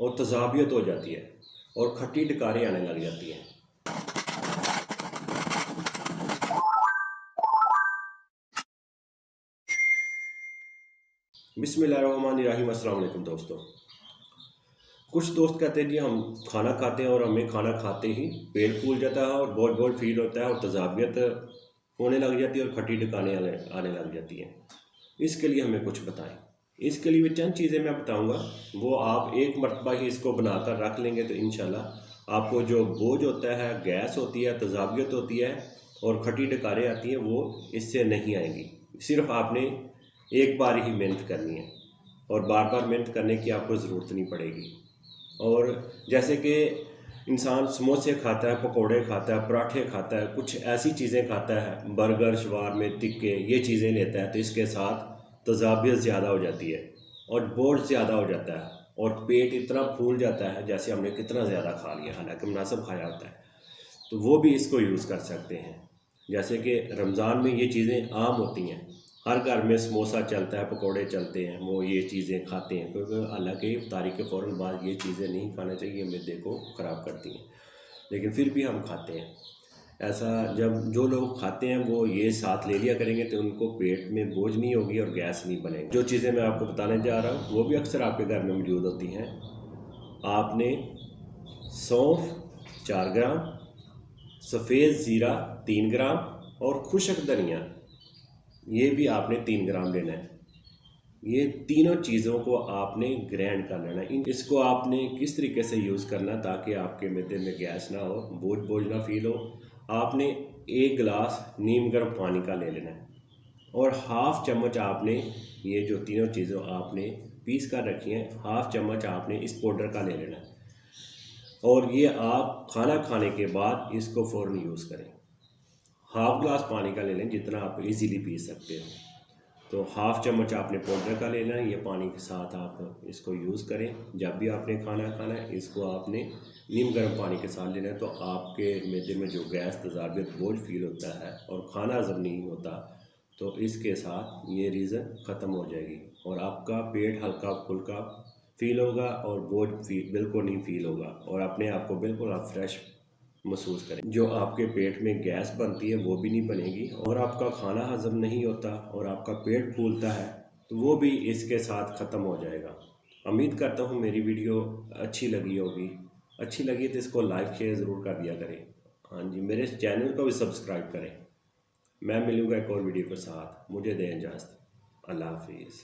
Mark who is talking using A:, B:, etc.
A: और तज़ाबियत हो जाती है और खट्टी डकारें आने लग जाती हैं। बिस्मिल्लाहिर्रहमानिर्रहीम। अस्सलाम वालेकुम दोस्तों। कुछ दोस्त कहते हैं जी हम खाना खाते हैं और हमें खाना खाते ही पेट फूल जाता है और बहुत बहुत फील होता है और तज़ाबियत होने लग जाती है और खट्टी डकाने आने लग जाती हैं। इसके लिए हमें कुछ बताएं। इसके लिए चंद चीज़ें मैं बताऊंगा, वो आप एक मरतबा ही इसको बनाकर रख लेंगे तो इंशाल्लाह आपको जो बोझ होता है, गैस होती है, तज़ाबियत होती है और खट्टी डकारें आती हैं, वो इससे नहीं आएंगी। सिर्फ आपने एक बार ही मेहनत करनी है और बार बार मेहनत करने की आपको ज़रूरत नहीं पड़ेगी। और जैसे कि इंसान समोसे खाता है, पकोड़े खाता है, पराठे खाता है, कुछ ऐसी चीज़ें खाता है, बर्गर, शवारमे, टिक्के, ये चीज़ें लेता है तो इसके साथ तज़ाबियत ज़्यादा हो जाती है और बोझ ज़्यादा हो जाता है और पेट इतना फूल जाता है जैसे हमने कितना ज़्यादा खा लिया, हालांकि मुनासिब खाया होता है। तो वो भी इसको यूज़ कर सकते हैं। जैसे कि रमज़ान में ये चीज़ें आम होती हैं, हर घर में समोसा चलता है, पकोड़े चलते हैं, वो ये चीज़ें खाते हैं, क्योंकि हालांकि इफ्तारी के फ़ौरन बाद ये चीज़ें नहीं खाना चाहिए, मैदे को ख़राब करती हैं, लेकिन फिर भी हम खाते हैं। ऐसा जब जो लोग खाते हैं वो ये साथ ले लिया करेंगे तो उनको पेट में बोझ नहीं होगी और गैस नहीं बनेगी। जो चीज़ें मैं आपको बताने जा रहा हूँ वो भी अक्सर आपके घर में मौजूद होती हैं। आपने सौंफ 4 ग्राम, सफ़ेद ज़ीरा 3 ग्राम और खुशक धनिया ये भी आपने 3 ग्राम लेना है। ये तीनों चीज़ों को आपने ग्राइंड कर लेना है। इसको आपने किस तरीके से यूज़ करना ताकि आपके मैदे में गैस ना हो, बोझ बोझ ना फील हो। आपने 1 गिलास नीम गर्म पानी का ले लेना है और हाफ़ चम्मच आपने ये जो तीनों चीज़ों आपने पीस कर रखी हैं, हाफ़ चम्मच आपने इस पाउडर का ले लेना है और ये आप खाना खाने के बाद इसको फ़ौरन यूज़ करें। हाफ़ ग्लास पानी का ले लें जितना आप इजीली पी सकते हो। तो हाफ़ चम्मच आपने पाउडर का लेना है, ये पानी के साथ आप इसको यूज़ करें। जब भी आपने खाना खाना है इसको आपने नीम गर्म पानी के साथ लेना है तो आपके मैदे में जो गैस, तज़ाबियत, बोझ फील होता है और खाना हज़म नहीं होता, तो इसके साथ ये रीज़न ख़त्म हो जाएगी और आपका पेट हल्का फुल्का फील होगा और बोझ बिल्कुल नहीं फील होगा और अपने आप को बिल्कुल आप फ्रेश महसूस करें। जो आपके पेट में गैस बनती है वो भी नहीं बनेगी और आपका खाना हजम नहीं होता और आपका पेट फूलता है तो वो भी इसके साथ ख़त्म हो जाएगा। उम्मीद करता हूँ मेरी वीडियो अच्छी लगी होगी। अच्छी लगी तो इसको लाइक शेयर ज़रूर कर दिया करें। हाँ जी, मेरे चैनल को भी सब्सक्राइब करें। मैं मिलूँगा एक और वीडियो के साथ। मुझे दें इजाज़त। अल्लाह हाफिज़।